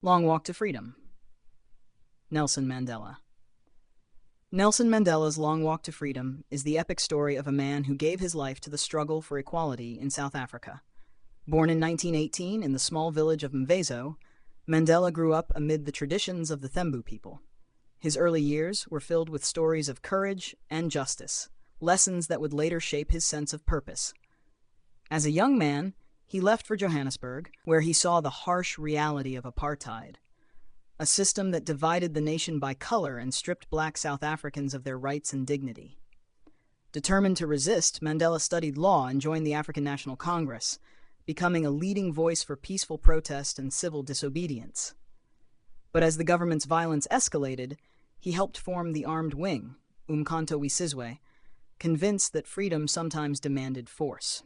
Long Walk to Freedom. Nelson Mandela. Nelson Mandela's Long Walk to Freedom is the epic story of a man who gave his life to the struggle for equality in South Africa. Born in 1918 in the small village of Mvezo, Mandela grew up amid the traditions of the Thembu people. His early years were filled with stories of courage and justice, lessons that would later shape his sense of purpose. As a young man, he left for Johannesburg, where he saw the harsh reality of apartheid, a system that divided the nation by color and stripped black South Africans of their rights and dignity. Determined to resist, Mandela studied law and joined the African National Congress, becoming a leading voice for peaceful protest and civil disobedience. But as the government's violence escalated, he helped form the armed wing, Umkhonto we Sizwe, convinced that freedom sometimes demanded force.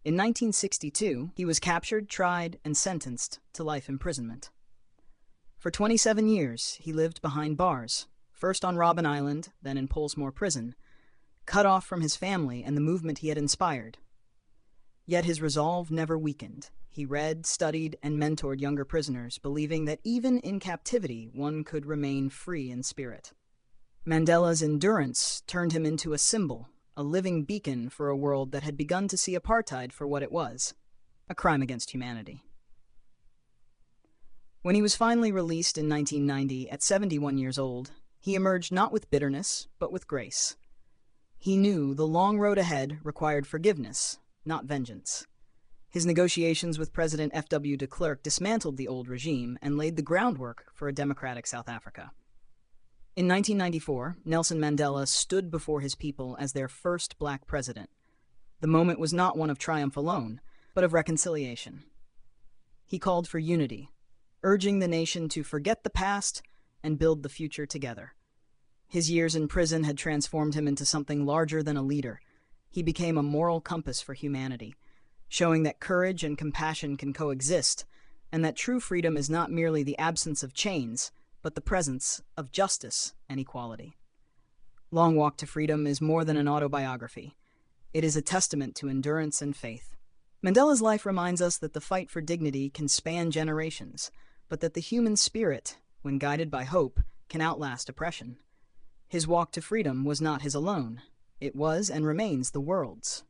In 1962, he was captured, tried, and sentenced to life imprisonment. For 27 years, he lived behind bars, first on Robben Island, then in Pollsmoor Prison, cut off from his family and the movement he had inspired. Yet his resolve never weakened. He read, studied, and mentored younger prisoners, believing that even in captivity, one could remain free in spirit. Mandela's endurance turned him into a symbol, a living beacon for a world that had begun to see apartheid for what it was, a crime against humanity. When he was finally released in 1990 at 71 years old, he emerged not with bitterness, but with grace. He knew the long road ahead required forgiveness, not vengeance. His negotiations with President F.W. de Klerk dismantled the old regime and laid the groundwork for a democratic South Africa. In 1994, Nelson Mandela stood before his people as their first black president. The moment was not one of triumph alone, but of reconciliation. He called for unity, urging the nation to forget the past and build the future together. His years in prison had transformed him into something larger than a leader. He became a moral compass for humanity, showing that courage and compassion can coexist, and that true freedom is not merely the absence of chains, but the presence of justice and equality. Long Walk to Freedom is more than an autobiography. It is a testament to endurance and faith. Mandela's life reminds us that the fight for dignity can span generations, but that the human spirit, when guided by hope, can outlast oppression. His walk to freedom was not his alone. It was and remains the world's.